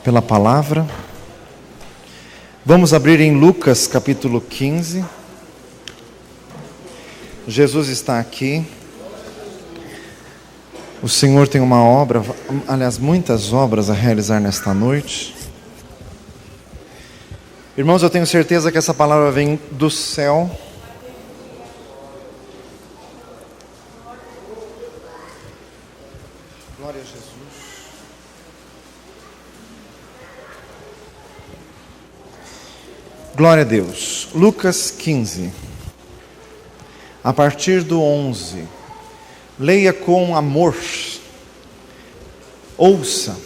pela palavra. Vamos abrir em Lucas capítulo 15. Jesus está aqui. O Senhor tem uma obra, aliás, muitas obras a realizar nesta noite. Irmãos, eu tenho certeza que essa palavra vem do céu. Glória a Jesus. Glória a Deus. Lucas 15. A partir do 11. Leia com amor. Ouça.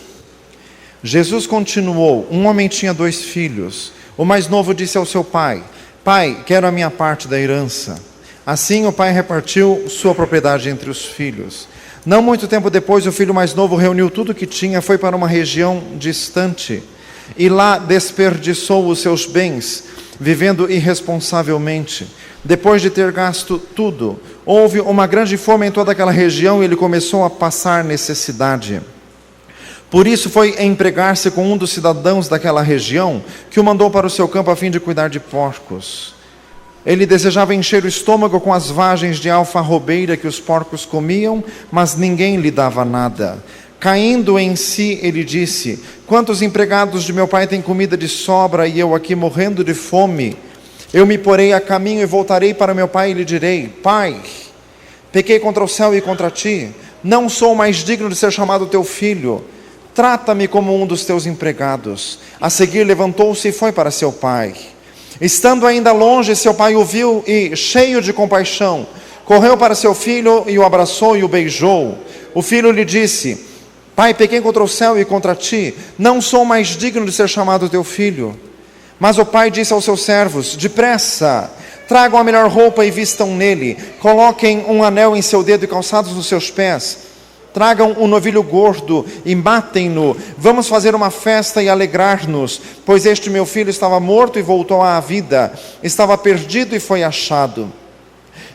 Jesus continuou: um homem tinha 2 filhos. O mais novo disse ao seu pai: Pai, quero a minha parte da herança. Assim o pai repartiu sua propriedade entre os filhos. Não muito tempo depois, o filho mais novo reuniu tudo o que tinha, foi para uma região distante e lá desperdiçou os seus bens, vivendo irresponsavelmente. Depois de ter gasto tudo, houve uma grande fome em toda aquela região e ele começou a passar necessidade. Por isso foi empregar-se com um dos cidadãos daquela região, que o mandou para o seu campo a fim de cuidar de porcos. Ele desejava encher o estômago com as vagens de alfarrobeira que os porcos comiam, mas ninguém lhe dava nada. Caindo em si, ele disse: quantos empregados de meu pai têm comida de sobra e eu aqui morrendo de fome? Eu me porei a caminho e voltarei para meu pai e lhe direi: Pai, pequei contra o céu e contra ti, não sou mais digno de ser chamado teu filho. Trata-me como um dos teus empregados. A seguir levantou-se e foi para seu pai. Estando ainda longe, seu pai o viu e, cheio de compaixão, correu para seu filho e o abraçou e o beijou. O filho lhe disse: Pai, pequei contra o céu e contra ti, não sou mais digno de ser chamado teu filho. Mas o pai disse aos seus servos: depressa, tragam a melhor roupa e vistam nele, coloquem um anel em seu dedo e calçados nos seus pés. Tragam um novilho gordo e matem-no. Vamos fazer uma festa e alegrar-nos, pois este meu filho estava morto e voltou à vida, estava perdido e foi achado.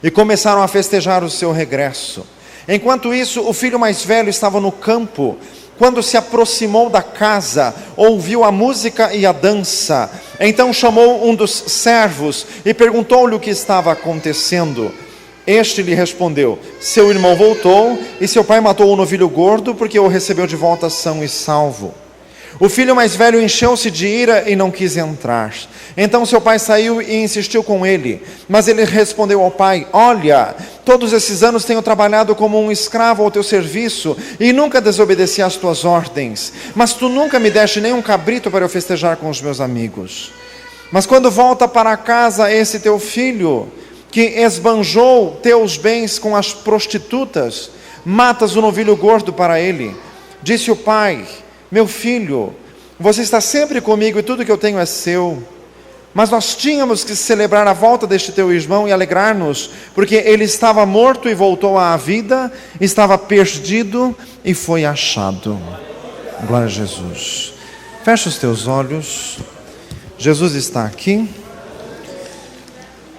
E começaram a festejar o seu regresso. Enquanto isso, o filho mais velho estava no campo. Quando se aproximou da casa, ouviu a música e a dança. Então chamou um dos servos e perguntou-lhe o que estava acontecendo. Este lhe respondeu: seu irmão voltou e seu pai matou o novilho gordo porque o recebeu de volta são e salvo. O filho mais velho encheu-se de ira e não quis entrar. Então seu pai saiu e insistiu com ele. Mas ele respondeu ao pai: olha, todos esses anos tenho trabalhado como um escravo ao teu serviço e nunca desobedeci às tuas ordens. Mas tu nunca me deste nenhum cabrito para eu festejar com os meus amigos. Mas quando volta para casa esse teu filho, que esbanjou teus bens com as prostitutas, matas o novilho gordo para ele. Disse o pai: meu filho, você está sempre comigo e tudo que eu tenho é seu. Mas nós tínhamos que celebrar a volta deste teu irmão e alegrar-nos, porque ele estava morto e voltou à vida, estava perdido e foi achado. Glória a Jesus. Fecha os teus olhos. Jesus está aqui.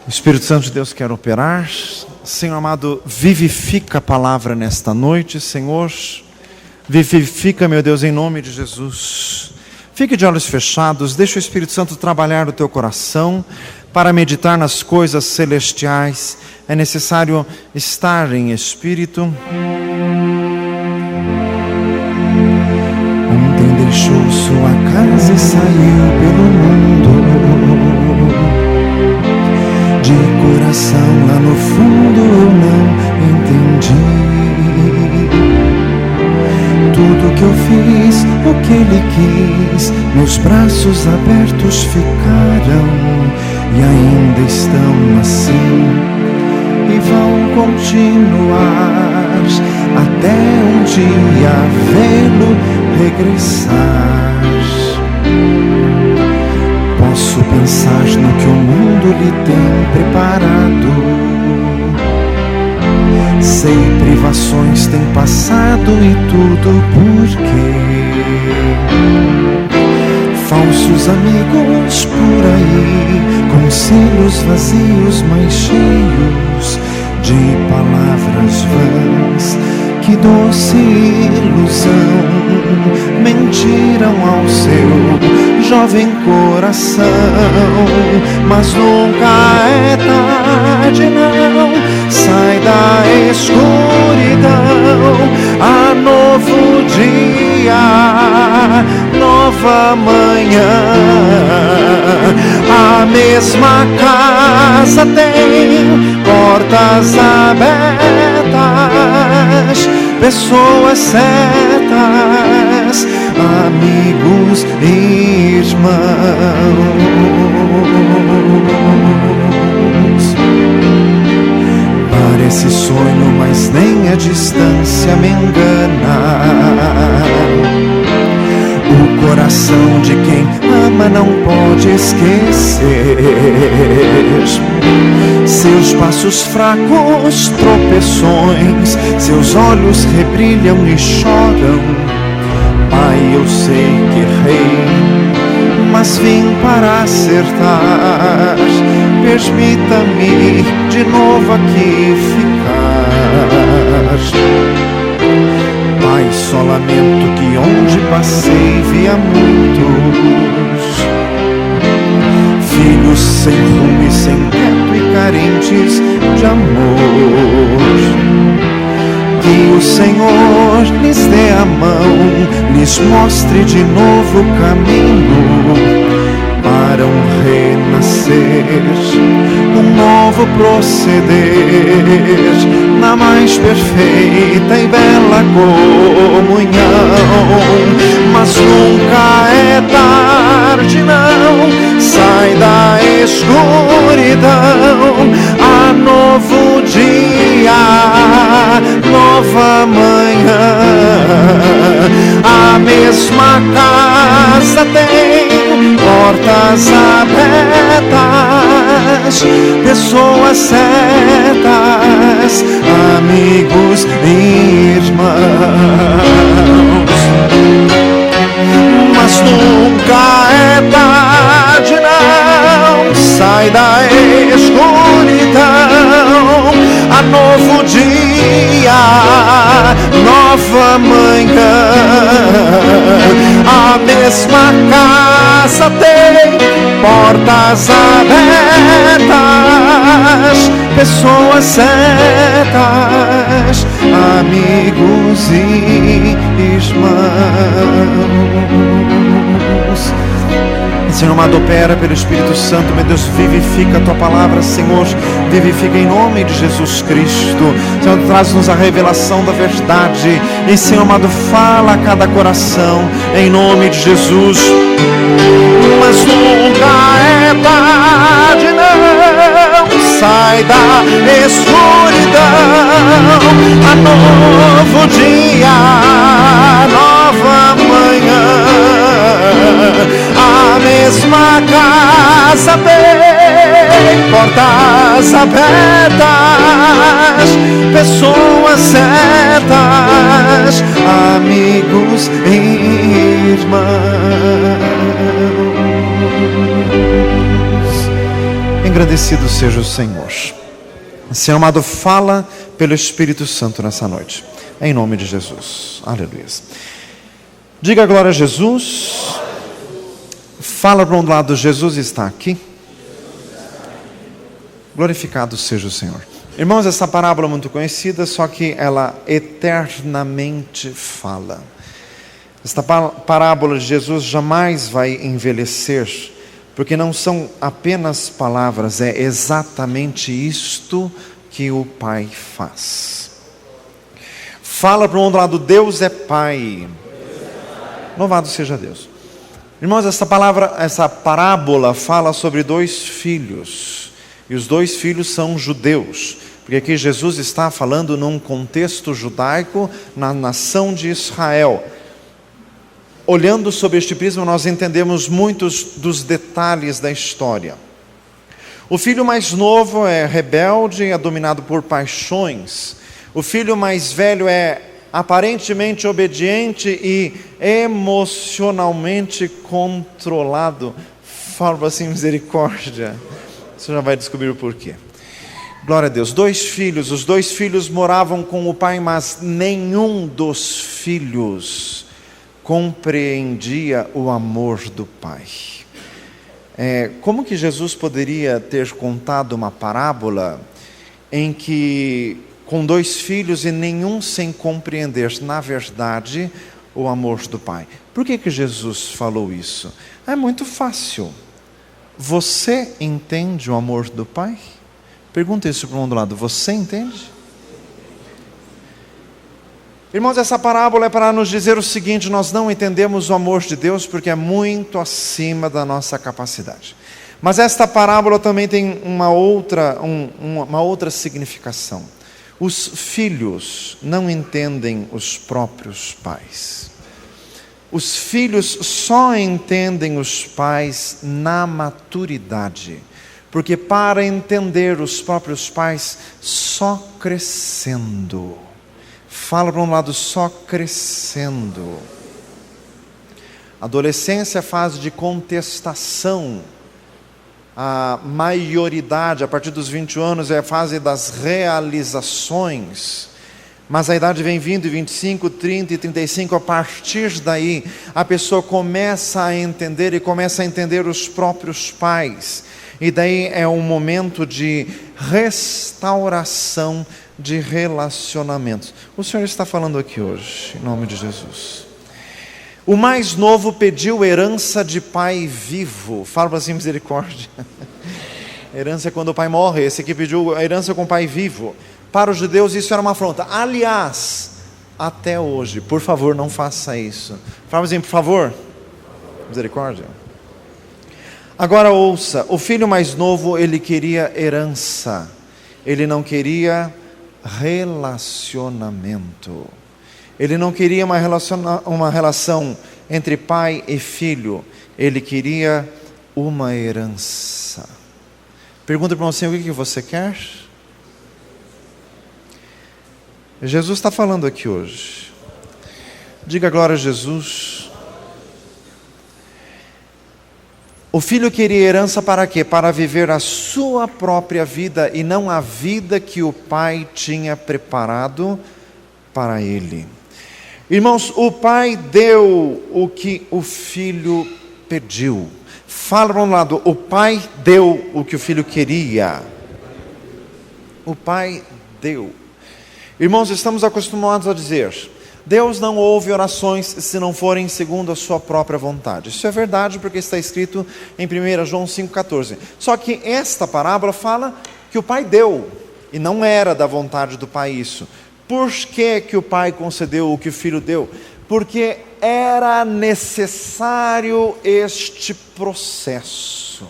O Espírito Santo de Deus quer operar. Senhor amado, vivifica a palavra nesta noite, Senhor. Vivifica, meu Deus, em nome de Jesus. Fique de olhos fechados, deixa o Espírito Santo trabalhar no teu coração. Para meditar nas coisas celestiais, é necessário estar em espírito. Ontem deixou sua casa e saiu pelo mundo. De coração lá no fundo eu não entendi tudo que eu fiz, o que ele quis. Meus braços abertos ficaram e ainda estão assim e vão continuar até um dia vê-lo regressar. Posso pensar no que o mundo lhe tem preparado. Sei, privações tem passado e tudo por quê? Falsos amigos por aí, conselhos vazios, mas cheios de palavras vãs. Que doce ilusão, mentir inspiram ao seu jovem coração. Mas nunca é tarde, não, sai da escuridão. Há novo dia, nova manhã. A mesma casa tem portas abertas, pessoas certas, amigos e irmãos. Parece sonho, mas nem a distância me engana. O coração de quem ama não pode esquecer. Seus passos fracos, tropeções, seus olhos rebrilham e choram. Pai, eu sei que errei, mas vim para acertar. Permita-me de novo aqui ficar. Pai, só lamento que onde passei via muitos filhos sem rumo e sem teto e carentes de amor. Que o Senhor lhes dê a mão, lhes mostre de novo o caminho para um renascer, um novo proceder na mais perfeita e bela comunhão. Mas nunca é tarde, não, sai da escuridão. Há novo dia, nova manhã. A mesma casa tem portas abertas, pessoas certas, amigos e irmãos. Mas nunca é tarde, não, sai da escuridão. Há novo dia, nova manhã. A mesma casa tem portas abertas, pessoas certas, amigos e irmãos. Senhor amado, opera pelo Espírito Santo, meu Deus, vivifica a Tua palavra, Senhor, vivifica em nome de Jesus Cristo. Senhor, traz-nos a revelação da verdade e, Senhor amado, fala a cada coração, em nome de Jesus. Mas nunca é tarde, não, sai da escuridão. Há novo dia, nova manhã. A mesma casa tem portas abertas, pessoas certas, amigos e irmãos. Engrandecido seja o Senhor. Senhor amado, fala pelo Espírito Santo nessa noite, em nome de Jesus. Aleluia. Diga glória a Jesus. Fala para um lado, Jesus está aqui. Glorificado seja o Senhor. Irmãos, essa parábola é muito conhecida, só que ela eternamente fala. Esta parábola de Jesus jamais vai envelhecer, porque não são apenas palavras, é exatamente isto que o Pai faz. Fala para um lado, Deus é Pai. Louvado seja Deus. Irmãos, essa parábola fala sobre dois filhos, e os dois filhos são judeus, porque aqui Jesus está falando num contexto judaico, na nação de Israel. Olhando sob este prisma, nós entendemos muitos dos detalhes da história. O filho mais novo é rebelde, é dominado por paixões. O filho mais velho é aparentemente obediente e emocionalmente controlado. Fala assim, misericórdia. Você já vai descobrir o porquê. Glória a Deus. Os dois filhos moravam com o pai, mas nenhum dos filhos compreendia o amor do Pai. Como que Jesus poderia ter contado uma parábola em que, com 2 filhos e nenhum sem compreender, na verdade, o amor do Pai? Por que Jesus falou isso? É muito fácil. Você entende o amor do Pai? Pergunta isso para o do lado. Você entende? Irmãos, essa parábola é para nos dizer o seguinte: nós não entendemos o amor de Deus porque é muito acima da nossa capacidade. Mas esta parábola também tem uma outra significação. Os filhos não entendem os próprios pais. Os filhos só entendem os pais na maturidade. Porque para entender os próprios pais, só crescendo. Fala para um lado, só crescendo. Adolescência é a fase de contestação. A maioridade, a partir dos 20 anos, é a fase das realizações. Mas a idade vem vindo, 25, 30 e 35, a partir daí, a pessoa começa a entender e começa a entender os próprios pais. E daí é um momento de restauração de relacionamentos. O Senhor está falando aqui hoje, em nome de Jesus. O mais novo pediu herança de pai vivo. Fala assim, misericórdia. Herança é quando o pai morre. Esse aqui pediu a herança com o pai vivo. Para os judeus isso era uma afronta. Aliás, até hoje, por favor, não faça isso. Fala assim, por favor. Misericórdia. Agora ouça, o filho mais novo, ele queria herança. Ele não queria relacionamento. Ele não queria uma relação entre pai e filho. Ele queria uma herança. Pergunta para você, o que você quer? Jesus está falando aqui hoje. Diga glória a Jesus. O filho queria herança para quê? Para viver a sua própria vida e não a vida que o pai tinha preparado para ele. Irmãos, o pai deu o que o filho pediu. Fala para um lado, o pai deu o que o filho queria. O pai deu. Irmãos, estamos acostumados a dizer: Deus não ouve orações se não forem segundo a sua própria vontade. Isso é verdade porque está escrito em 1 João 5,14. Só que esta parábola fala que o pai deu, e não era da vontade do pai isso. Por que o pai concedeu o que o filho deu? Porque era necessário este processo.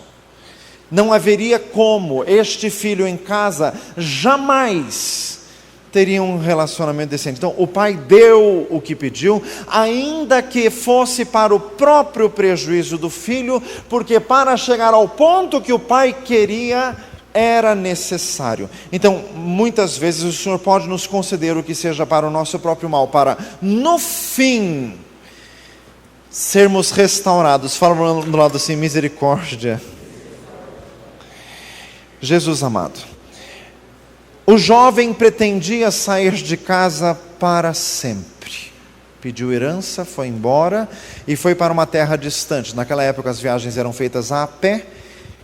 Não haveria como este filho em casa jamais teria um relacionamento decente. Então o pai deu o que pediu, ainda que fosse para o próprio prejuízo do filho, porque para chegar ao ponto que o pai queria, era necessário. Então, muitas vezes o Senhor pode nos conceder o que seja para o nosso próprio mal, para, no fim, sermos restaurados. Fala do lado assim, misericórdia. Jesus amado. O jovem pretendia sair de casa para sempre. Pediu herança, foi embora e foi para uma terra distante. Naquela época as viagens eram feitas a pé.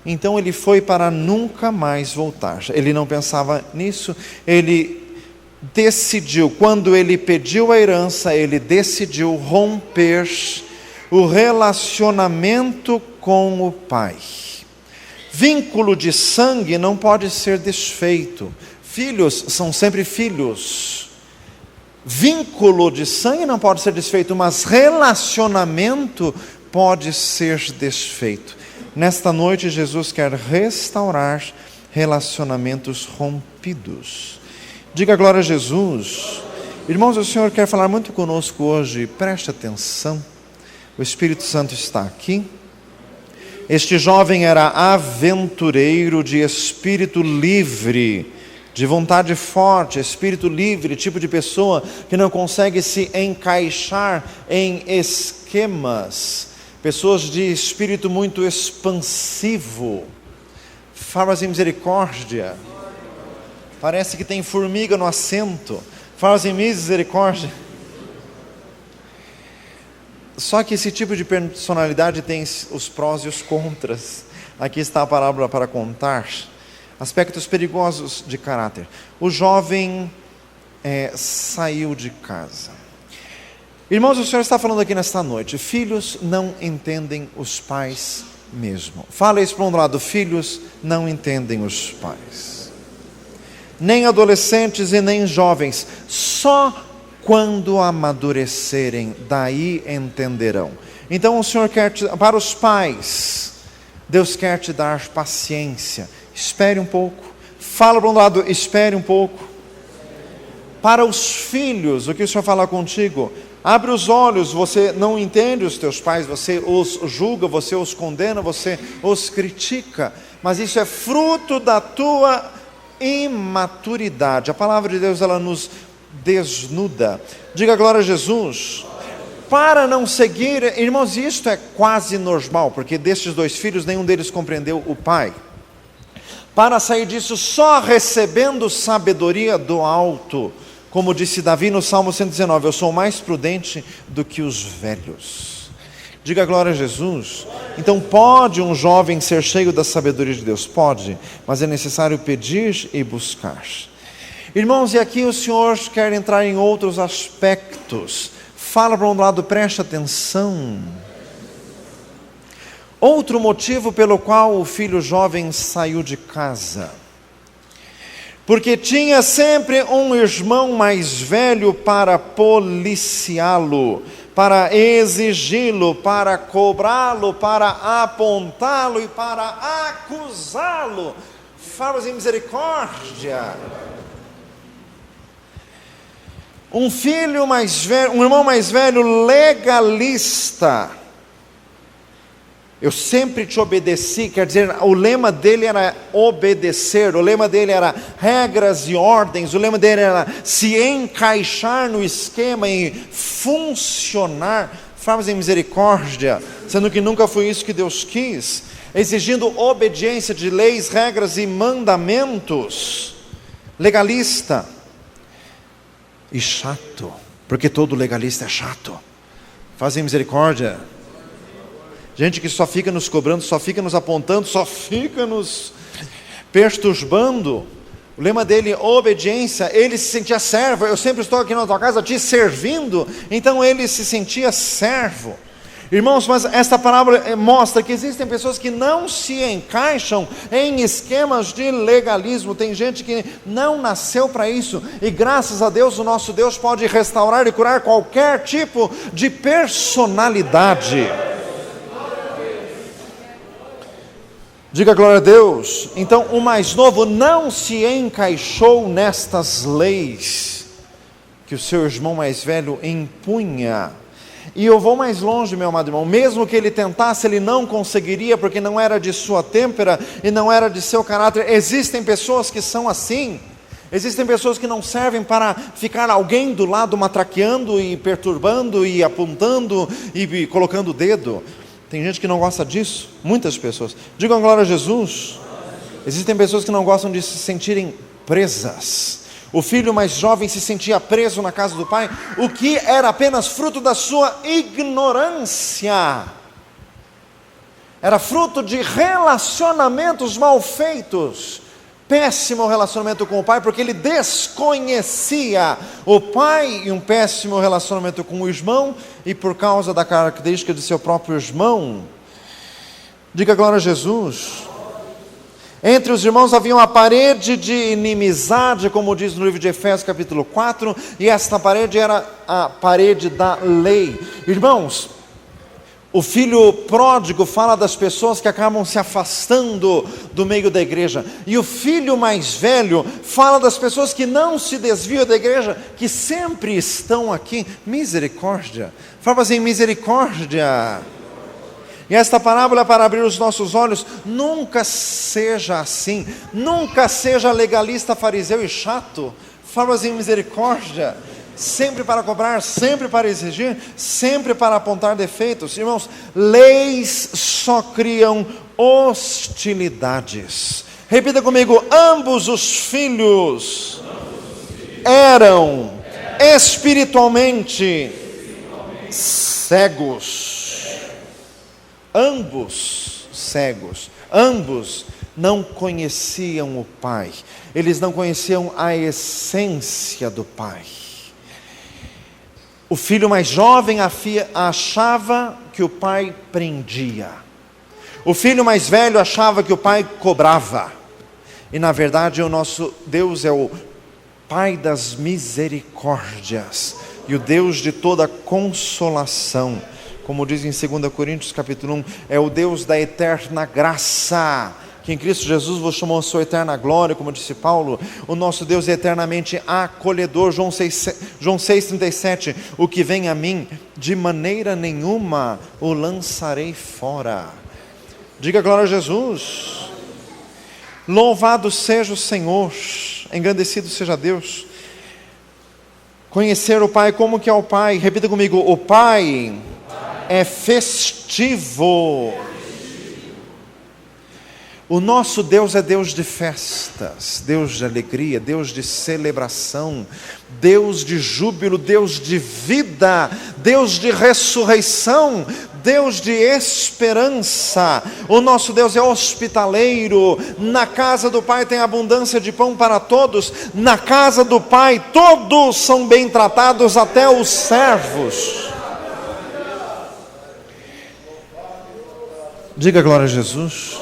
Então ele foi para nunca mais voltar. Ele não pensava nisso. Ele decidiu, quando ele pediu a herança, ele decidiu romper o relacionamento com o pai. Vínculo de sangue não pode ser desfeito. Filhos são sempre filhos. Vínculo de sangue não pode ser desfeito, mas relacionamento pode ser desfeito. Nesta noite, Jesus quer restaurar relacionamentos rompidos. Diga glória a Jesus. Irmãos, o Senhor quer falar muito conosco hoje. Preste atenção. O Espírito Santo está aqui. Este jovem era aventureiro, de espírito livre, de vontade forte, espírito livre, tipo de pessoa que não consegue se encaixar em esquemas. Pessoas de espírito muito expansivo. Fala assim, misericórdia. Parece que tem formiga no assento. Fala assim, misericórdia. Só que esse tipo de personalidade tem os prós e os contras. Aqui está a parábola para contar aspectos perigosos de caráter. O jovem saiu de casa. Irmãos, o Senhor está falando aqui nesta noite, filhos não entendem os pais mesmo. Fala isso para um lado, filhos não entendem os pais. Nem adolescentes e nem jovens, só quando amadurecerem, daí entenderão. Então o Senhor quer para os pais, Deus quer te dar paciência. Espere um pouco. Fala para um lado, espere um pouco. Para os filhos, o que o Senhor fala contigo? Abre os olhos, você não entende os teus pais, você os julga, você os condena, você os critica. Mas isso é fruto da tua imaturidade. A palavra de Deus, ela nos desnuda. Diga glória a Jesus. Para não seguir, irmãos, isto é quase normal, porque destes dois filhos, nenhum deles compreendeu o pai. Para sair disso, só recebendo sabedoria do alto, como disse Davi no Salmo 119, eu sou mais prudente do que os velhos. Diga glória a Jesus. Então pode um jovem ser cheio da sabedoria de Deus? Pode, mas é necessário pedir e buscar. Irmãos, e aqui o Senhor quer entrar em outros aspectos. Fala para um lado, preste atenção. Outro motivo pelo qual o filho jovem saiu de casa. Porque tinha sempre um irmão mais velho para policiá-lo, para exigi-lo, para cobrá-lo, para apontá-lo e para acusá-lo. Fala em misericórdia. Um filho mais velho, um irmão mais velho legalista. Eu sempre te obedeci, quer dizer, o lema dele era obedecer, o lema dele era regras e ordens, o lema dele era se encaixar no esquema e funcionar. Fala em misericórdia, sendo que nunca foi isso que Deus quis, exigindo obediência de leis, regras e mandamentos. Legalista. E chato, porque todo legalista é chato. Fazem misericórdia. Gente que só fica nos cobrando, só fica nos apontando, só fica nos perturbando. O lema dele, obediência. Ele se sentia servo. Eu sempre estou aqui na tua casa te servindo. Então ele se sentia servo. Irmãos, mas esta parábola mostra que existem pessoas que não se encaixam em esquemas de legalismo. Tem gente que não nasceu para isso. E graças a Deus, o nosso Deus pode restaurar e curar qualquer tipo de personalidade. Diga glória a Deus. Então o mais novo não se encaixou nestas leis que o seu irmão mais velho impunha. E eu vou mais longe, meu amado irmão, mesmo que ele tentasse, ele não conseguiria, porque não era de sua têmpera e não era de seu caráter. Existem pessoas que são assim. Existem pessoas que não servem para ficar alguém do lado matraqueando e perturbando e apontando e colocando o dedo. Tem gente que não gosta disso, muitas pessoas. Digam glória a Jesus. Existem pessoas que não gostam de se sentirem presas. O filho mais jovem se sentia preso na casa do pai, o que era apenas fruto da sua ignorância. Era fruto de relacionamentos mal feitos. Péssimo relacionamento com o pai, porque ele desconhecia o pai, e um péssimo relacionamento com o irmão, e por causa da característica de seu próprio irmão. Diga glória a Jesus. Entre os irmãos havia uma parede de inimizade, como diz no livro de Efésios capítulo 4, e esta parede era a parede da lei. Irmãos, o filho pródigo fala das pessoas que acabam se afastando do meio da igreja. E o filho mais velho fala das pessoas que não se desviam da igreja, que sempre estão aqui. Misericórdia. Fala assim, misericórdia. E esta parábola é para abrir os nossos olhos. Nunca seja assim. Nunca seja legalista, fariseu e chato. Fala assim, misericórdia. Sempre para cobrar, sempre para exigir, sempre para apontar defeitos. Irmãos, leis só criam hostilidades. Repita comigo, ambos os filhos eram espiritualmente cegos. Ambos cegos. Ambos não conheciam o Pai. Eles não conheciam a essência do Pai. O filho mais jovem achava que o pai prendia. O filho mais velho achava que o pai cobrava. E na verdade o nosso Deus é o Pai das misericórdias e o Deus de toda consolação. Como diz em 2 Coríntios capítulo 1, é o Deus da eterna graça, que em Cristo Jesus vos chamou a sua eterna glória, como disse Paulo. O nosso Deus é eternamente acolhedor. João 6,37, o que vem a mim, de maneira nenhuma o lançarei fora. Diga glória a Jesus. Louvado seja o Senhor, engrandecido seja Deus. Conhecer o Pai, como que é o Pai? Repita comigo, o Pai é festivo. O nosso Deus é Deus de festas, Deus de alegria, Deus de celebração, Deus de júbilo, Deus de vida, Deus de ressurreição, Deus de esperança. O nosso Deus é hospitaleiro. Na casa do Pai tem abundância de pão para todos. Na casa do Pai todos são bem tratados, até os servos. Diga glória a Jesus.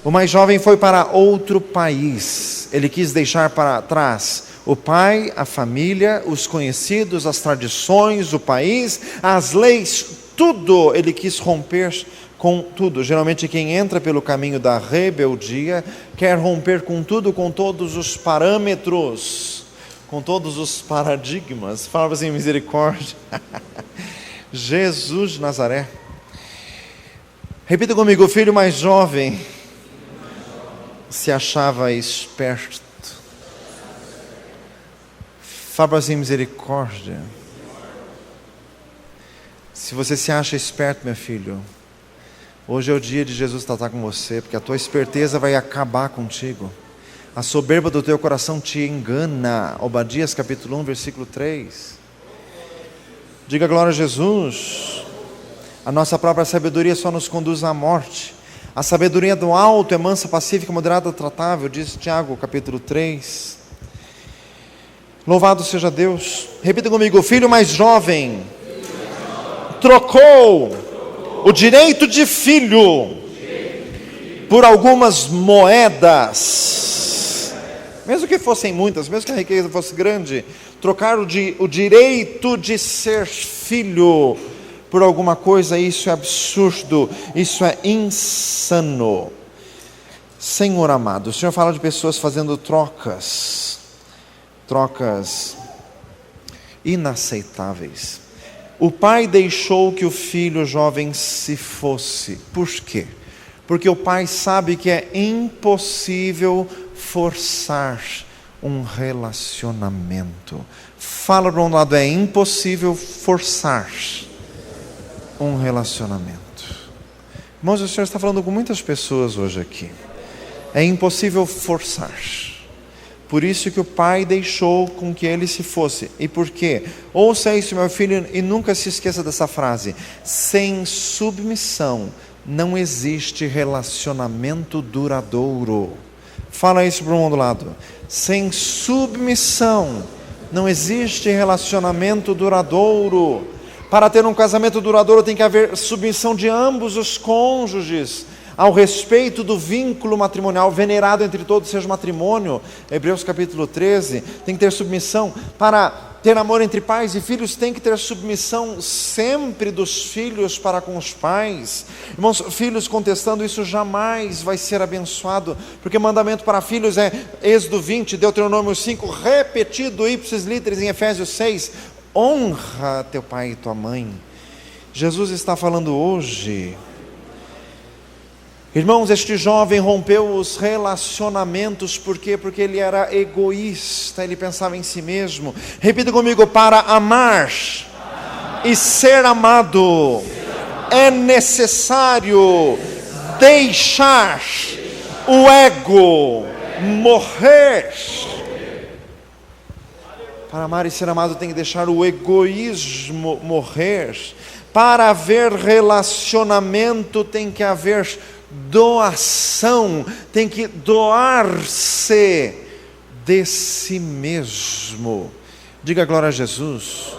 O mais jovem foi para outro país. Ele quis deixar para trás o pai, a família, os conhecidos, as tradições, o país, as leis, tudo. Ele quis romper com tudo. Geralmente quem entra pelo caminho da rebeldia quer romper com tudo, com todos os parâmetros, com todos os paradigmas. Fala assim, misericórdia. Jesus de Nazaré. Repita comigo, o filho mais jovem se achava esperto. Fala assim, misericórdia. Se você se acha esperto, meu filho, hoje é o dia de Jesus tratar com você, porque a tua esperteza vai acabar contigo. A soberba do teu coração te engana. Obadias capítulo 1, versículo 3. Diga glória a Jesus. A nossa própria sabedoria só nos conduz à morte. A sabedoria do alto é mansa, pacífica, moderada, tratável, diz Tiago, capítulo 3. Louvado seja Deus. Repita comigo, o filho mais jovem trocou o direito de filho por algumas moedas, mesmo que fossem muitas, mesmo que a riqueza fosse grande, trocar o direito de ser filho por alguma coisa, isso é absurdo, isso é insano. Senhor amado, o Senhor fala de pessoas fazendo trocas inaceitáveis. O pai deixou que o filho jovem se fosse. Por quê? Porque o pai sabe que é impossível forçar um relacionamento. Fala para um lado, é impossível forçar um relacionamento. Irmãos, o Senhor está falando com muitas pessoas hoje aqui. É impossível forçar. Por isso que o pai deixou com que ele se fosse. E por quê? Ouça isso, meu filho, e nunca se esqueça dessa frase. Sem submissão não existe relacionamento duradouro. Fala isso para um do lado. Sem submissão não existe relacionamento duradouro. Para ter um casamento duradouro tem que haver submissão de ambos os cônjuges ao respeito do vínculo matrimonial, venerado entre todos seja o matrimônio. Hebreus capítulo 13, tem que ter submissão. Para ter amor entre pais e filhos, tem que ter submissão sempre dos filhos para com os pais. Irmãos, filhos contestando isso jamais vai ser abençoado, porque mandamento para filhos é Êxodo 20, Deuteronômio 5, repetido ipsis literis em Efésios 6, honra teu pai e tua mãe. Jesus está falando hoje. Irmãos, este jovem rompeu os relacionamentos, por quê? Porque ele era egoísta, ele pensava em si mesmo. Repita comigo, para amar e ser amado, é necessário deixar o ego morrer. Para amar e ser amado tem que deixar o egoísmo morrer. Para haver relacionamento tem que haver doação, tem que doar-se de si mesmo. Diga glória a Jesus.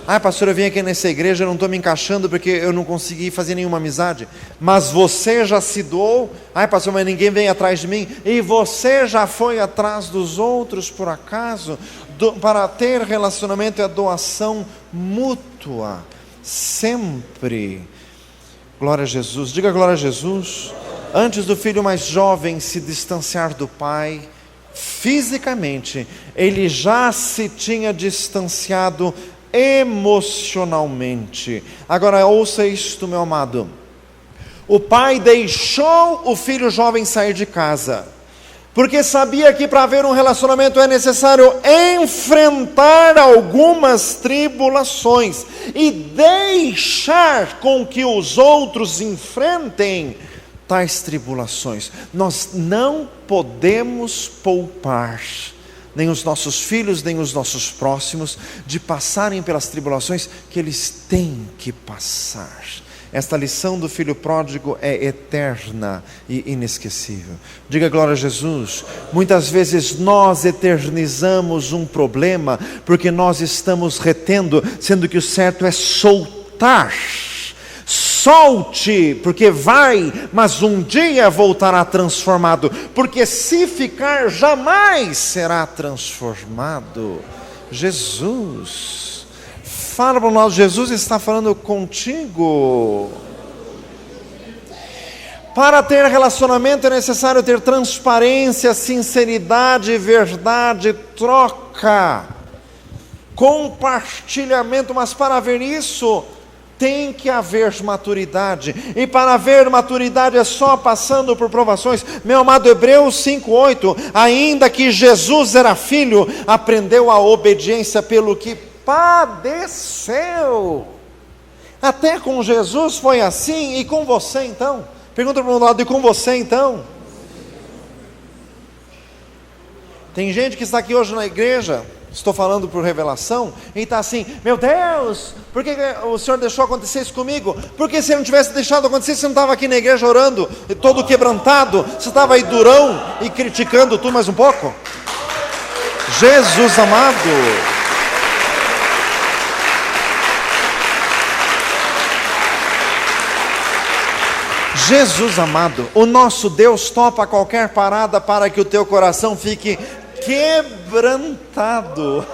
Ai, pastor, eu vim aqui nessa igreja, eu não estou me encaixando porque eu não consegui fazer nenhuma amizade. Mas você já se doou? Ai, pastor, mas ninguém vem atrás de mim. E você já foi atrás dos outros por acaso? Para ter relacionamento é doação mútua, sempre. Glória a Jesus. Diga glória a Jesus. Antes do filho mais jovem se distanciar do pai, fisicamente, ele já se tinha distanciado emocionalmente. Agora ouça isto, meu amado. O pai deixou o filho jovem sair de casa, porque sabia que para haver um relacionamento é necessário enfrentar algumas tribulações e deixar com que os outros enfrentem tais tribulações. Nós não podemos poupar nem os nossos filhos, nem os nossos próximos, de passarem pelas tribulações que eles têm que passar. Esta lição do filho pródigo é eterna e inesquecível. Diga glória a Jesus. Muitas vezes nós eternizamos um problema, porque nós estamos retendo, sendo que o certo é soltar. Solte, porque vai, mas um dia voltará transformado, porque se ficar, jamais será transformado. Jesus, fala para nós, Jesus está falando contigo. Para ter relacionamento é necessário ter transparência, sinceridade, verdade, troca, compartilhamento, mas para haver isso, tem que haver maturidade, e para haver maturidade é só passando por provações. Meu amado, Hebreus 5:8, ainda que Jesus era filho, aprendeu a obediência pelo que padeceu. Até com Jesus foi assim, e com você então? Pergunta para o meu lado, e com você então? Tem gente que está aqui hoje na igreja, estou falando por revelação, e está assim, meu Deus, por que o Senhor deixou acontecer isso comigo? Porque se Ele não tivesse deixado acontecer, você não estava aqui na igreja orando, todo quebrantado, você estava aí durão e criticando tu mais um pouco? Jesus amado, Jesus amado, o nosso Deus topa qualquer parada para que o teu coração fique quebrantado.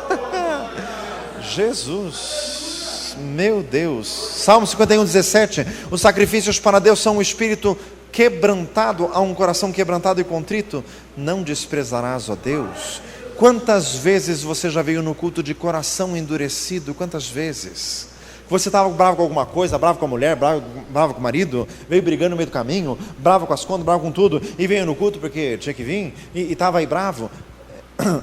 Jesus, meu Deus. Salmo 51:17, os sacrifícios para Deus são um espírito quebrantado, a um coração quebrantado e contrito não desprezarás, ó Deus. Quantas vezes você já veio no culto de coração endurecido? Quantas vezes? Você estava bravo com alguma coisa, bravo com a mulher, bravo com o marido, veio brigando no meio do caminho, bravo com as contas, bravo com tudo, e veio no culto porque tinha que vir, e estava aí bravo.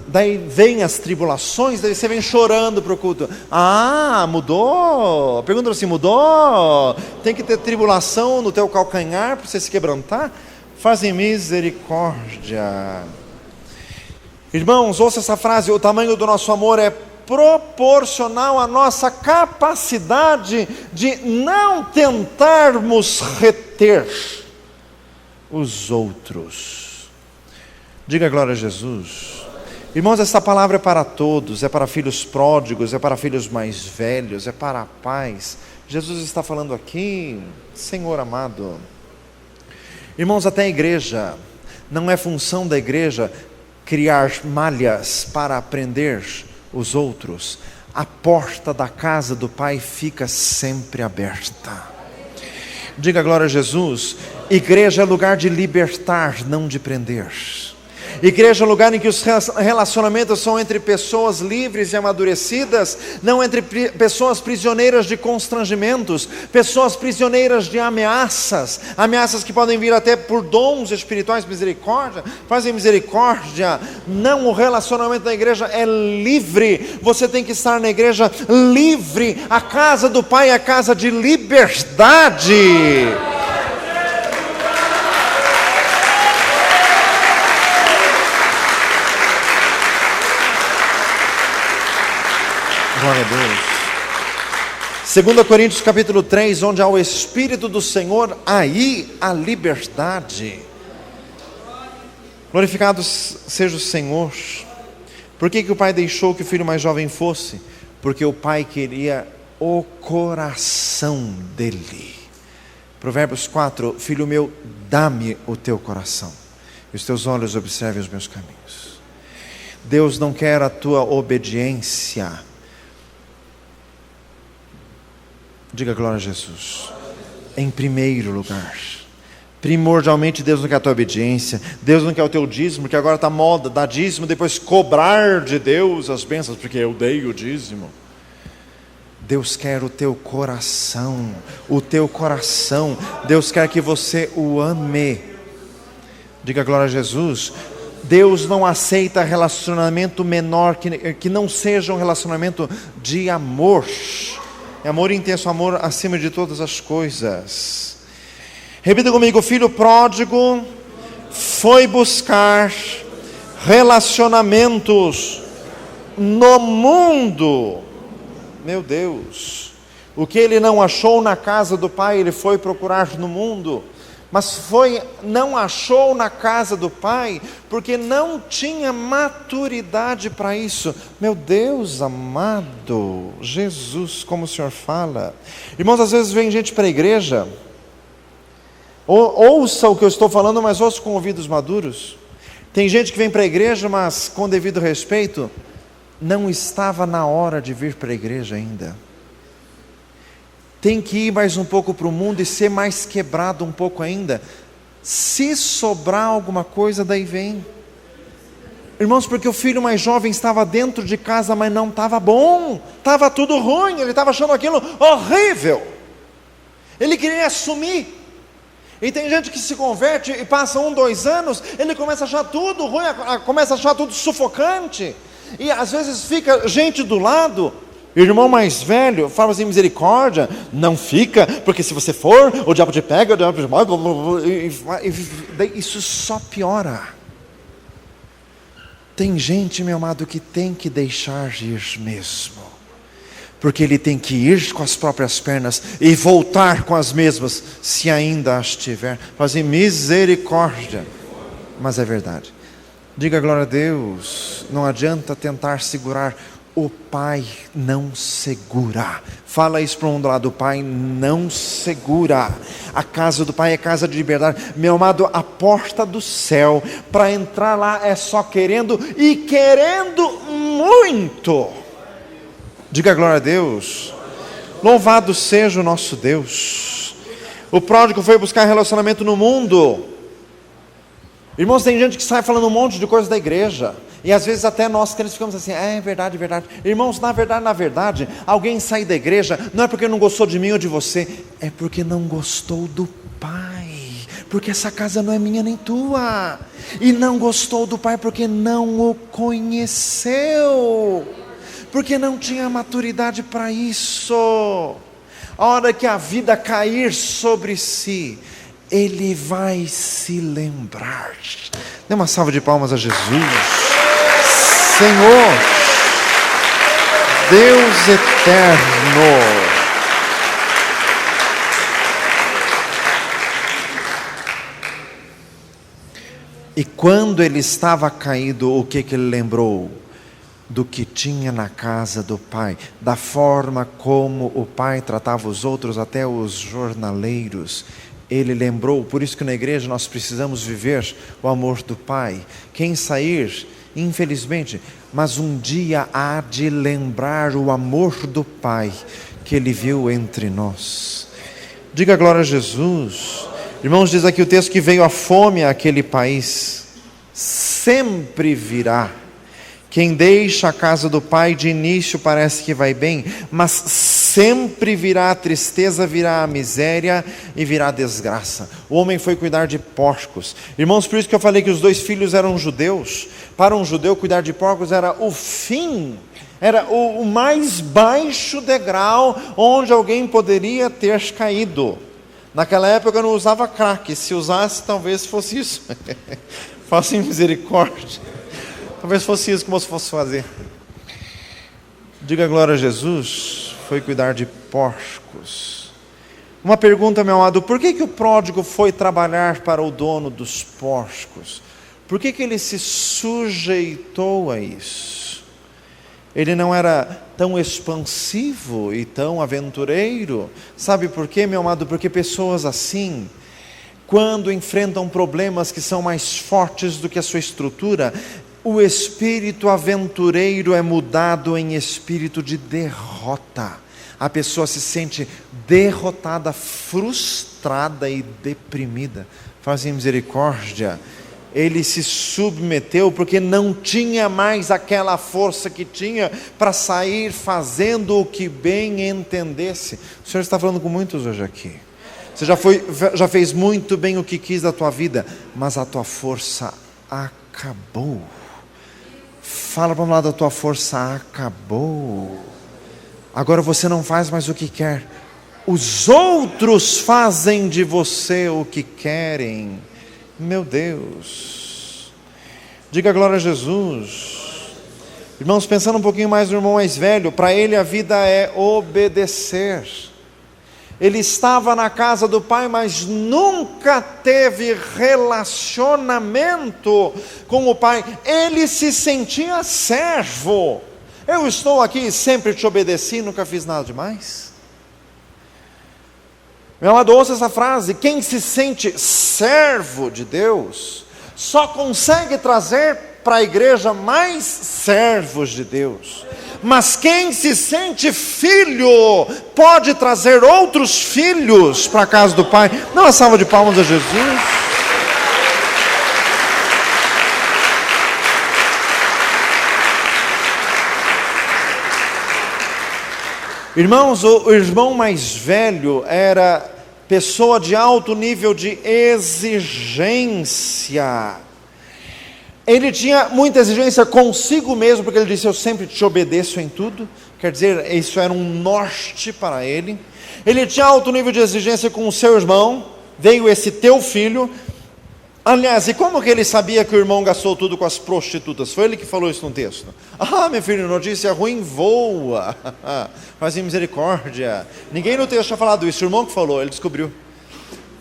Daí vem as tribulações, daí você vem chorando para o culto. Ah, mudou? Pergunta assim, mudou? Tem que ter tribulação no teu calcanhar para você se quebrantar? Fazem misericórdia. Irmãos, ouça essa frase, o tamanho do nosso amor é proporcional à nossa capacidade de não tentarmos reter os outros. Diga glória a Jesus. Irmãos, essa palavra é para todos, é para filhos pródigos, é para filhos mais velhos, é para pais. Jesus está falando aqui, Senhor amado. Irmãos, até a igreja, não é função da igreja criar malhas para aprender os outros. A porta da casa do Pai fica sempre aberta. Diga glória a Jesus. Igreja é lugar de libertar, não de prender. Igreja é lugar em que os relacionamentos são entre pessoas livres e amadurecidas, não entre pessoas prisioneiras de constrangimentos, pessoas prisioneiras de ameaças que podem vir até por dons espirituais, misericórdia, fazem misericórdia. Não, o relacionamento da igreja é livre, você tem que estar na igreja livre. A casa do Pai é a casa de liberdade. Glória a Deus. 2 Coríntios capítulo 3, onde há o Espírito do Senhor, aí a liberdade. Glorificado seja o Senhor. Por que o pai deixou que o filho mais jovem fosse? Porque o pai queria o coração dele. Provérbios 4, filho meu, dá-me o teu coração, e os teus olhos observem os meus caminhos. Deus não quer a tua obediência. Diga glória a Jesus. Em primeiro lugar. Primordialmente Deus não quer a tua obediência. Deus não quer o teu dízimo, que agora está moda, dar dízimo, depois cobrar de Deus as bênçãos, porque eu dei o dízimo. Deus quer o teu coração. O teu coração. Deus quer que você o ame. Diga glória a Jesus. Deus não aceita relacionamento menor que não seja um relacionamento de amor. Amor intenso, amor acima de todas as coisas. Repita comigo: o filho pródigo foi buscar relacionamentos no mundo. Meu Deus, o que ele não achou na casa do pai, ele foi procurar no mundo. Mas não achou na casa do pai, porque não tinha maturidade para isso. Meu Deus amado, Jesus, como o Senhor fala. Irmãos, às vezes vem gente para a igreja, ouça o que eu estou falando, mas ouça com ouvidos maduros. Tem gente que vem para a igreja, mas com devido respeito, não estava na hora de vir para a igreja ainda. Tem que ir mais um pouco para o mundo e ser mais quebrado um pouco ainda. Se sobrar alguma coisa, daí vem. Irmãos, porque o filho mais jovem estava dentro de casa, mas não estava bom. Estava tudo ruim, ele estava achando aquilo horrível. Ele queria assumir. E tem gente que se converte e passa 1, 2 anos, ele começa a achar tudo ruim, começa a achar tudo sufocante. E às vezes fica gente do lado. Irmão mais velho, fala assim: misericórdia, não fica, porque se você for, o diabo te pega, o diabo te isso só piora. Tem gente, meu amado, que tem que deixar ir mesmo, porque ele tem que ir com as próprias pernas e voltar com as mesmas, se ainda as tiver. Fala assim: misericórdia. Mas é verdade. Diga glória a Deus. Não adianta tentar segurar. O pai não segura. Fala isso para um do lado: o pai não segura. A casa do pai é casa de liberdade. Meu amado, a porta do céu, para entrar lá é só querendo, e querendo muito. Diga glória a Deus. Louvado seja o nosso Deus. O pródigo foi buscar relacionamento no mundo. Irmãos, tem gente que sai falando um monte de coisa da igreja, e às vezes até nós crentes ficamos assim: é verdade, verdade. Irmãos, na verdade, alguém sair da igreja, não é porque não gostou de mim ou de você, é porque não gostou do pai, porque essa casa não é minha nem tua, e não gostou do pai porque não o conheceu, porque não tinha maturidade para isso. A hora que a vida cair sobre si, ele vai se lembrar. Dê uma salva de palmas a Jesus. Senhor, Deus eterno. E quando ele estava caído, o que ele lembrou? Do que tinha na casa do pai, da forma como o pai tratava os outros, até os jornaleiros. Ele lembrou. Por isso que na igreja nós precisamos viver o amor do pai. Quem sair, infelizmente, mas um dia há de lembrar o amor do pai que ele viu entre nós. Diga glória a Jesus. Irmãos, diz aqui o texto que veio a fome àquele país. Sempre virá. Quem deixa a casa do pai de início parece que vai bem, mas sempre virá a tristeza, virá a miséria e virá a desgraça. O homem foi cuidar de porcos. Irmãos, por isso que eu falei que os 2 filhos eram judeus. Para um judeu, cuidar de porcos era o fim, era o mais baixo degrau onde alguém poderia ter caído. Naquela época eu não usava crack, se usasse talvez fosse isso. Faça misericórdia. Talvez fosse isso que o moço fosse fazer. Diga glória a Jesus, foi cuidar de porcos. Uma pergunta, meu amado, por que o pródigo foi trabalhar para o dono dos porcos? Por que ele se sujeitou a isso? Ele não era tão expansivo e tão aventureiro? Sabe por quê, meu amado? Porque pessoas assim, quando enfrentam problemas que são mais fortes do que a sua estrutura, o espírito aventureiro é mudado em espírito de derrota. A pessoa se sente derrotada, frustrada e deprimida. Fazem misericórdia. Ele se submeteu porque não tinha mais aquela força que tinha para sair fazendo o que bem entendesse. O Senhor está falando com muitos hoje aqui. Você já fez muito bem o que quis da tua vida, mas a tua força acabou. Fala para um lado, a tua força acabou. Agora você não faz mais o que quer. Os outros fazem de você o que querem. Meu Deus. Diga glória a Jesus. Irmãos, pensando um pouquinho mais no irmão mais velho, para ele a vida é obedecer. Ele estava na casa do pai, mas nunca teve relacionamento com o pai. Ele se sentia servo. Eu estou aqui e sempre te obedeci, nunca fiz nada demais. Meu amado, ouça essa frase: quem se sente servo de Deus, só consegue trazer para a igreja mais servos de Deus. Mas quem se sente filho, pode trazer outros filhos para a casa do Pai. Dá uma salva de palmas a Jesus. Irmãos, o irmão mais velho era pessoa de alto nível de exigência. Ele tinha muita exigência consigo mesmo, porque ele disse: eu sempre te obedeço em tudo. Quer dizer, isso era um norte para ele. Ele tinha alto nível de exigência com o seu irmão. Veio esse teu filho. Aliás, e como que ele sabia que o irmão gastou tudo com as prostitutas? Foi ele que falou isso no texto. Ah, meu filho, notícia ruim voa. Fazem misericórdia. Ninguém no texto tinha falado isso, o irmão que falou, ele descobriu.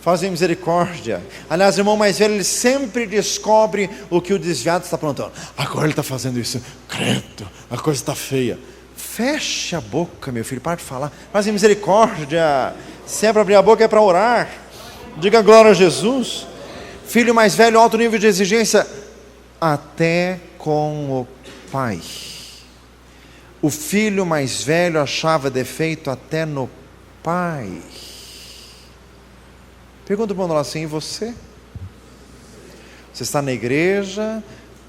Fazem misericórdia. Aliás, o irmão mais velho, ele sempre descobre o que o desviado está aprontando. Agora ele está fazendo isso. Credo, a coisa está feia. Feche a boca, meu filho, para de falar. Fazem misericórdia. Se é para abrir a boca, é para orar. Diga glória a Jesus. Filho mais velho, alto nível de exigência, até com o pai. O filho mais velho achava defeito até no pai. Pergunta para o assim: e você? Você está na igreja,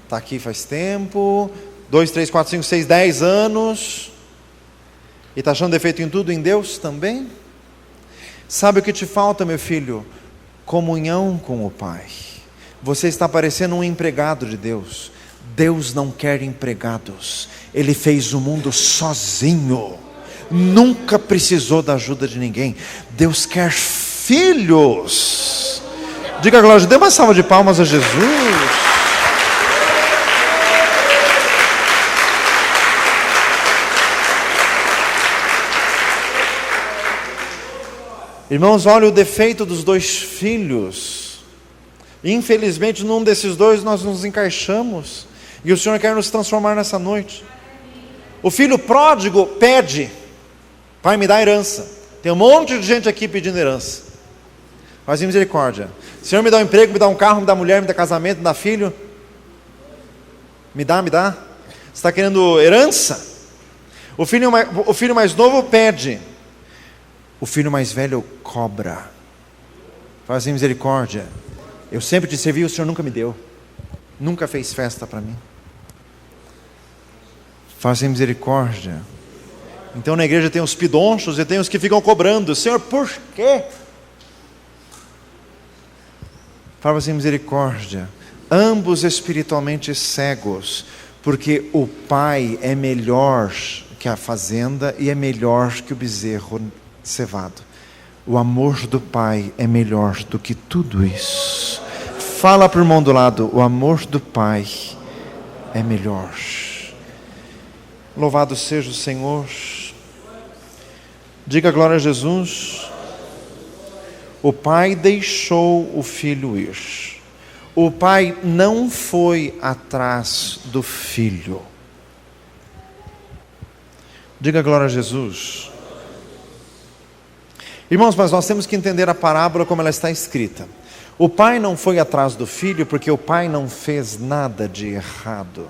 está aqui faz tempo, 2, 3, 4, 5, 6, 10 anos, e está achando defeito em tudo, em Deus também? Sabe o que te falta, meu filho? Comunhão com o Pai. Você está parecendo um empregado de Deus. Deus não quer empregados. Ele fez o mundo sozinho. Nunca precisou da ajuda de ninguém. Deus quer filhos. Diga a glória, dê uma salva de palmas a Jesus. Irmãos, olha o defeito dos dois filhos. Infelizmente, num desses dois nós nos encaixamos. E o Senhor quer nos transformar nessa noite. O filho pródigo pede: Pai, me dá herança. Tem um monte de gente aqui pedindo herança. Faz misericórdia. Senhor, me dá um emprego, me dá um carro, me dá mulher, me dá casamento, me dá filho. Me dá. Você está querendo herança? O filho mais novo pede. O filho mais velho cobra. Faz misericórdia. Eu sempre te servi, o Senhor nunca me deu. Nunca fez festa para mim. Faz misericórdia. Então na igreja tem os pidonchos e tem os que ficam cobrando. Senhor, por quê? Faz misericórdia. Ambos espiritualmente cegos. Porque o pai é melhor que a fazenda e é melhor que o bezerro cevado. O amor do Pai é melhor do que tudo isso. Fala para o irmão do lado: o amor do Pai é melhor. Louvado seja o Senhor. Diga glória a Jesus. O pai deixou o filho ir. O pai não foi atrás do filho. Diga glória a Jesus. Irmãos, mas nós temos que entender a parábola como ela está escrita. O pai não foi atrás do filho porque o pai não fez nada de errado.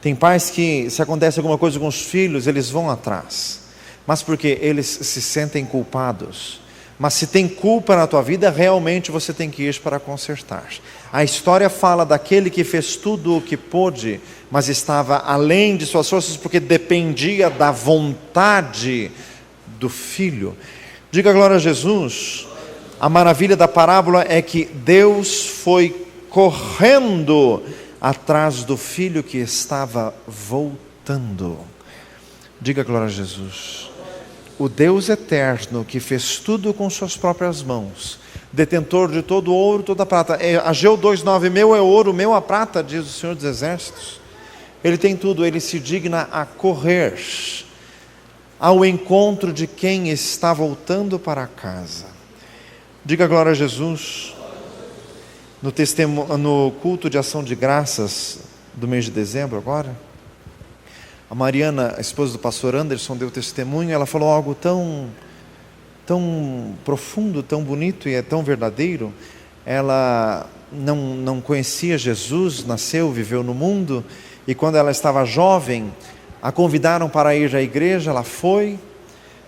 Tem pais que, se acontece alguma coisa com os filhos, eles vão atrás, mas porque eles se sentem culpados. Mas se tem culpa na tua vida, realmente você tem que ir para consertar. A história fala daquele que fez tudo o que pôde, mas estava além de suas forças, porque dependia da vontade do filho. Diga glória a Jesus. A maravilha da parábola é que Deus foi correndo atrás do filho que estava voltando. Diga glória a Jesus. O Deus eterno que fez tudo com suas próprias mãos, detentor de todo o ouro, toda a prata. Ageu 2:9, meu é ouro, meu a prata, diz o Senhor dos Exércitos. Ele tem tudo, ele se digna a correr ao encontro de quem está voltando para casa. Diga glória a Jesus. No culto de ação de graças do mês de dezembro agora, a Mariana, a esposa do pastor Anderson, deu testemunho. Ela falou algo tão profundo, tão bonito e é tão verdadeiro. Ela não conhecia Jesus, nasceu, viveu no mundo, e quando ela estava jovem, a convidaram para ir à igreja, ela foi,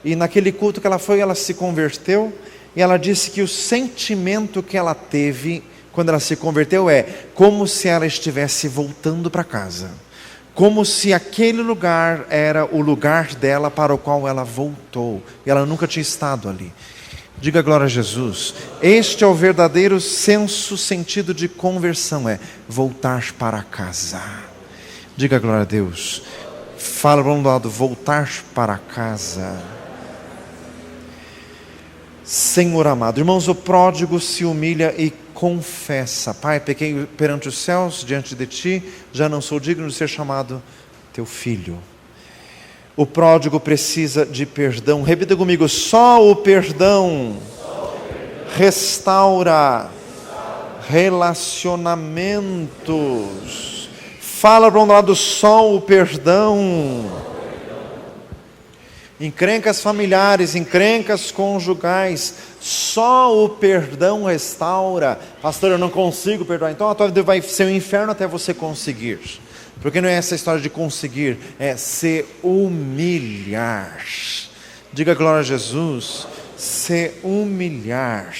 e naquele culto que ela foi, ela se converteu, e ela disse que o sentimento que ela teve quando ela se converteu é como se ela estivesse voltando para casa, como se aquele lugar era o lugar dela para o qual ela voltou, e ela nunca tinha estado ali. Diga glória a Jesus. Este é o verdadeiro sentido de conversão, é voltar para casa. Diga glória a Deus. Fala para um lado, voltar para casa. Senhor amado, irmãos, o pródigo se humilha e confessa: Pai, pequei perante os céus, diante de Ti, já não sou digno de ser chamado Teu filho. O pródigo precisa de perdão. Repita comigo: só o perdão restaura relacionamentos. Fala para um lado, só o perdão. Encrencas familiares, encrencas conjugais, só o perdão restaura. Pastor, eu não consigo perdoar. Então a tua vida vai ser um inferno até você conseguir. Porque não é essa história de conseguir, é se humilhar. Diga glória a Jesus. Se humilhar.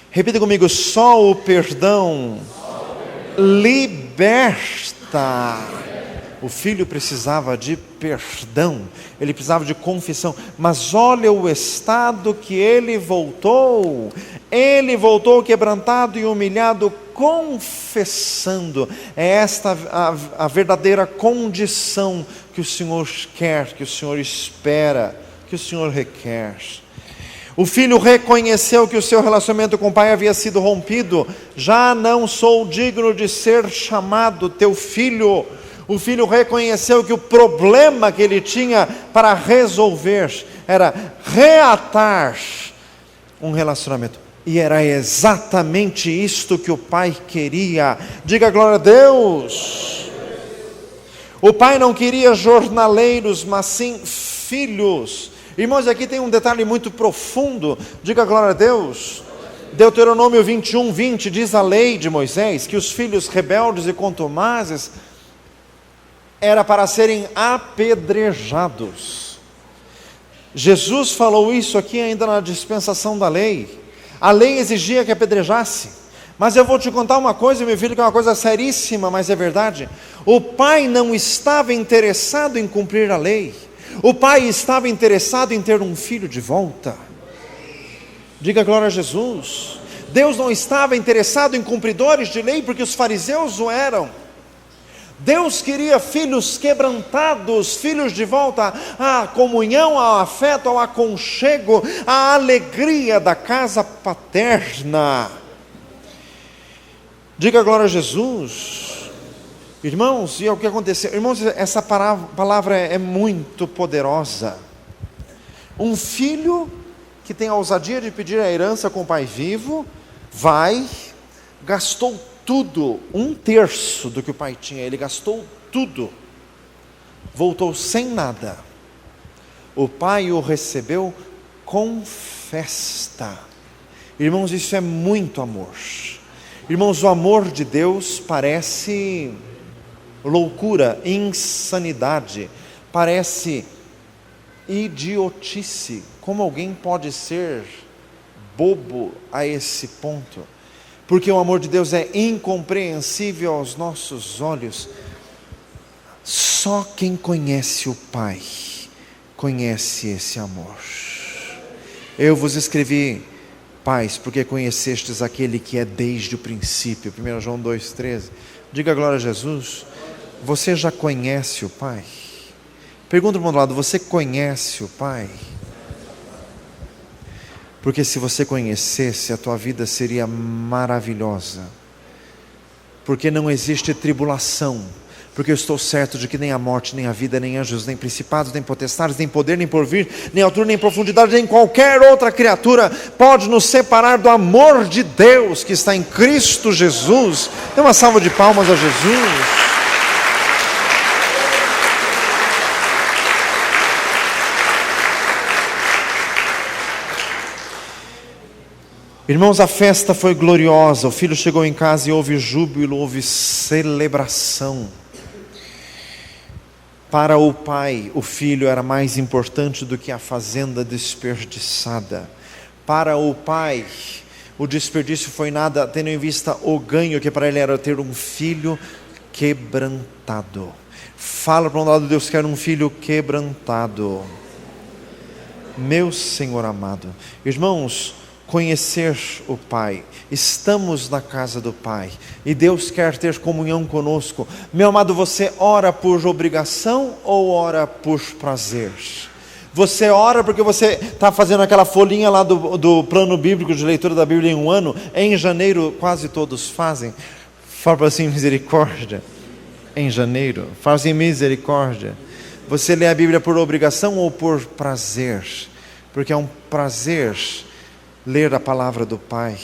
Repita comigo: só o perdão liberta. O filho precisava de perdão, ele precisava de confissão, mas olha o estado que ele voltou quebrantado e humilhado, confessando. É esta a verdadeira condição que o Senhor quer, que o Senhor espera, que o Senhor requer. O filho reconheceu que o seu relacionamento com o pai havia sido rompido. Já não sou digno de ser chamado teu filho. O filho reconheceu que o problema que ele tinha para resolver era reatar um relacionamento. E era exatamente isto que o pai queria. Diga glória a Deus. O pai não queria jornaleiros, mas sim filhos. Irmãos, aqui tem um detalhe muito profundo. Diga glória a Deus. Deuteronômio 21:20 diz a lei de Moisés que os filhos rebeldes e contumazes era para serem apedrejados. Jesus falou isso aqui ainda na dispensação da lei. A lei exigia que apedrejasse. Mas eu vou te contar uma coisa, meu filho, que é uma coisa seríssima, mas é verdade. O pai não estava interessado em cumprir a lei. O pai estava interessado em ter um filho de volta. Diga glória a Jesus. Deus não estava interessado em cumpridores de lei, porque os fariseus o eram. Deus queria filhos quebrantados, filhos de volta à comunhão, ao afeto, ao aconchego, à alegria da casa paterna. Diga glória a Jesus. Irmãos, e é o que aconteceu. Irmãos, essa palavra é muito poderosa. Um filho que tem a ousadia de pedir a herança com o pai vivo, gastou tudo, 1/3 do que o pai tinha, ele gastou tudo, voltou sem nada. O pai o recebeu com festa. Irmãos, isso é muito amor. Irmãos, o amor de Deus parece loucura, insanidade, parece idiotice. Como alguém pode ser bobo a esse ponto? Porque o amor de Deus é incompreensível aos nossos olhos. Só quem conhece o Pai conhece esse amor. Eu vos escrevi, pais, porque conhecestes aquele que é desde o princípio. 1 João 2,13. Diga glória a Jesus. Você já conhece o Pai? Pergunta para o lado, você conhece o Pai? Porque se você conhecesse, a tua vida seria maravilhosa. Porque não existe tribulação. Porque eu estou certo de que nem a morte, nem a vida, nem anjos, nem principados, nem potestades, nem poder, nem porvir, nem altura, nem profundidade, nem qualquer outra criatura pode nos separar do amor de Deus que está em Cristo Jesus. Dê uma salva de palmas a Jesus. Irmãos, a festa foi gloriosa, o filho chegou em casa e houve júbilo, houve celebração. Para o pai, o filho era mais importante do que a fazenda desperdiçada. Para o pai, o desperdício foi nada, tendo em vista o ganho que para ele era ter um filho quebrantado. Fala para um lado, Deus quer um filho quebrantado. Meu Senhor amado, irmãos, conhecer o Pai, estamos na casa do Pai, e Deus quer ter comunhão conosco. Meu amado, você ora por obrigação ou ora por prazer? Você ora porque você está fazendo aquela folhinha lá do plano bíblico de leitura da Bíblia em um ano, em janeiro quase todos fazem, fala assim, misericórdia, em janeiro, fazem misericórdia. Você lê a Bíblia por obrigação ou por prazer? Porque é um prazer ler a palavra do Pai.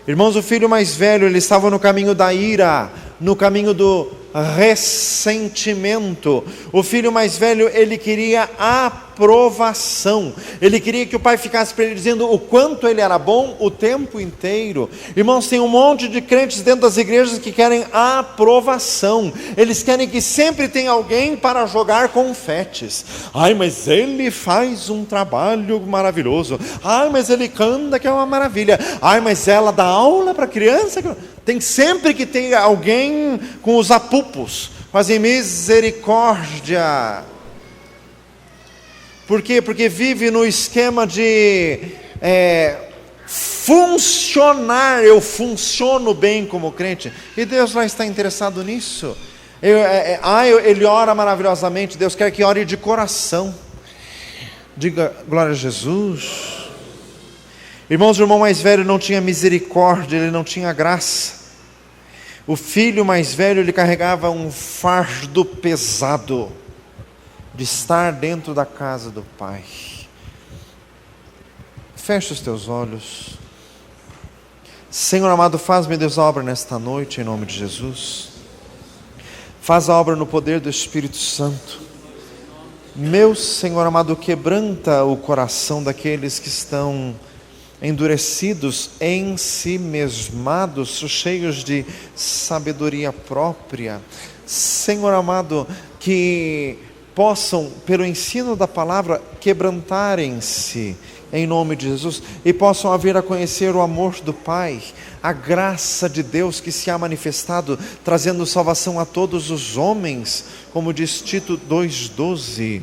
Irmãos, o filho mais velho, ele estava no caminho da ira, no caminho do ressentimento. O filho mais velho, ele queria aprovação. Ele queria que o pai ficasse para ele dizendo o quanto ele era bom o tempo inteiro. Irmãos, tem um monte de crentes dentro das igrejas que querem aprovação. Eles querem que sempre tenha alguém para jogar confetes. Ai, mas ele faz um trabalho maravilhoso. Ai, mas ele canta que é uma maravilha. Ai, mas ela dá aula para criança. Tem sempre que ter alguém com os apupos, fazem misericórdia. Por quê? Porque vive no esquema de funcionar. Eu funciono bem como crente, e Deus não está interessado nisso. Ele ora maravilhosamente. Deus quer que ore de coração. Diga glória a Jesus. Irmãos, o irmão mais velho não tinha misericórdia, ele não tinha graça. O filho mais velho, ele carregava um fardo pesado de estar dentro da casa do Pai. Feche os teus olhos. Senhor amado, faz, meu Deus, a obra nesta noite, em nome de Jesus. Faz a obra no poder do Espírito Santo. Meu Senhor amado, quebranta o coração daqueles que estão endurecidos, ensimesmados, cheios de sabedoria própria. Senhor amado, que possam, pelo ensino da palavra, quebrantarem-se em nome de Jesus, e possam vir a conhecer o amor do Pai, a graça de Deus que se há manifestado, trazendo salvação a todos os homens, como diz Tito 2,12.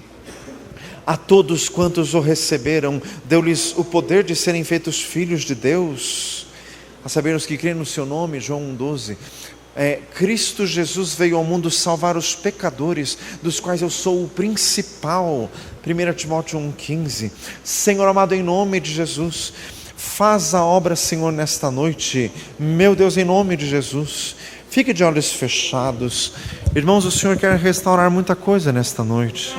A todos quantos o receberam, deu-lhes o poder de serem feitos filhos de Deus, a saber, os que creem no seu nome. João 1,12. Cristo Jesus veio ao mundo salvar os pecadores, dos quais eu sou o principal. 1 Timóteo 1,15. Senhor amado, em nome de Jesus, faz a obra, Senhor, nesta noite. Meu Deus, em nome de Jesus, Fique de olhos fechados. Irmãos, o Senhor quer restaurar muita coisa nesta noite.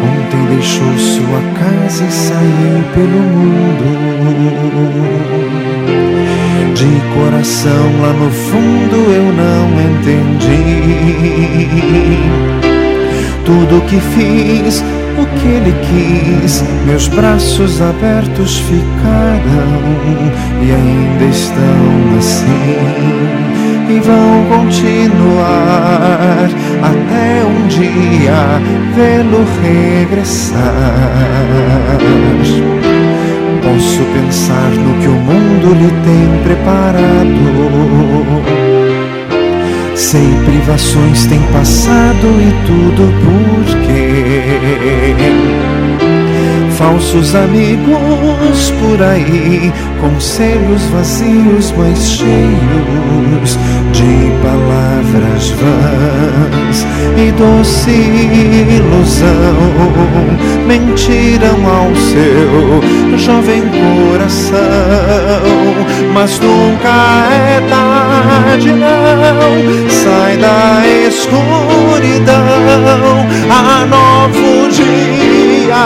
Ontem deixou sua casa e saiu pelo mundo. De coração lá no fundo eu não entendi. Tudo o que fiz, o que ele quis, meus braços abertos ficaram e ainda estão assim. E vão continuar até um dia vê-lo regressar. Posso pensar no que o mundo lhe tem preparado. Sei, privações tem passado e tudo por quê? Falsos amigos por aí, conselhos vazios, mas cheios de palavras vãs e doce ilusão. Mentiram ao seu jovem coração, mas nunca é tarde, não. Sai da escuridão, há novo dia,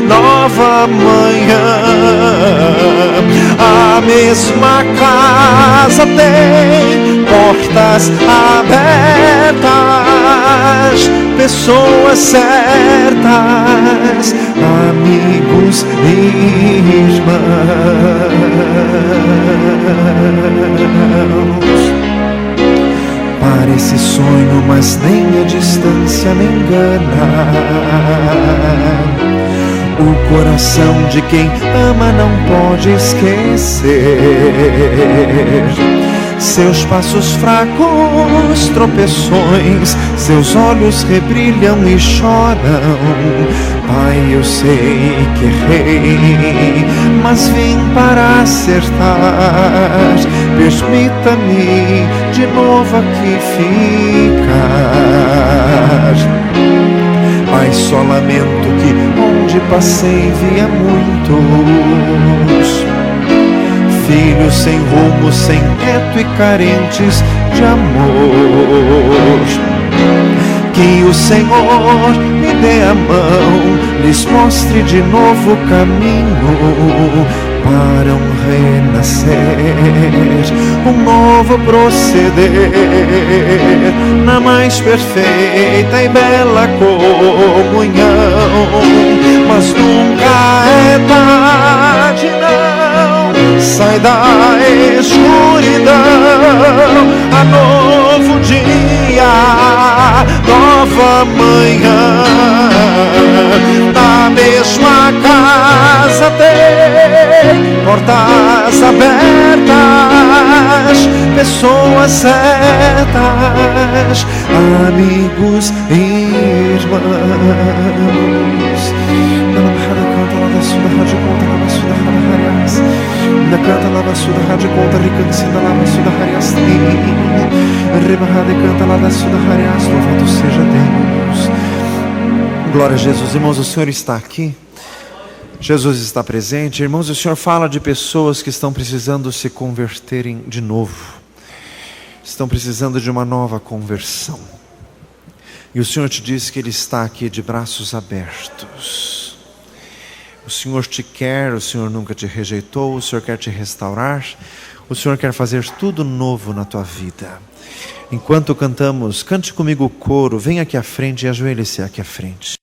nova manhã. A mesma casa tem portas abertas, pessoas certas, amigos e irmãos. Parece sonho, mas nem a distância me engana. O coração de quem ama não pode esquecer seus passos fracos, tropeções, seus olhos rebrilham e choram. Pai, eu sei que errei, mas vim para acertar. Permita-me de novo aqui ficar. Pai, só lamento que onde passei via muitos filhos sem rumo, sem teto e carentes de amor. Que o Senhor me dê a mão, lhes mostre de novo o caminho para um renascer, um novo proceder na mais perfeita e bela comunhão. Mas nunca é tarde, não. Sai da escuridão, há novo dia, nova manhã. Na mesma casa tem portas abertas, pessoas certas, amigos e irmãos. Canta lá na sua rádio conta ricancina lá na sua hariasti. Rebahade canta lá na sua hariasti. Louvado seja Deus. Glória a Jesus. Irmãos, o Senhor está aqui. Jesus está presente. Irmãos, o Senhor fala de pessoas que estão precisando se converterem de novo. Estão precisando de uma nova conversão. E o Senhor te diz que Ele está aqui de braços abertos. O Senhor te quer, o Senhor nunca te rejeitou, o Senhor quer te restaurar, o Senhor quer fazer tudo novo na tua vida. Enquanto cantamos, cante comigo o coro, vem aqui à frente e ajoelhe-se aqui à frente.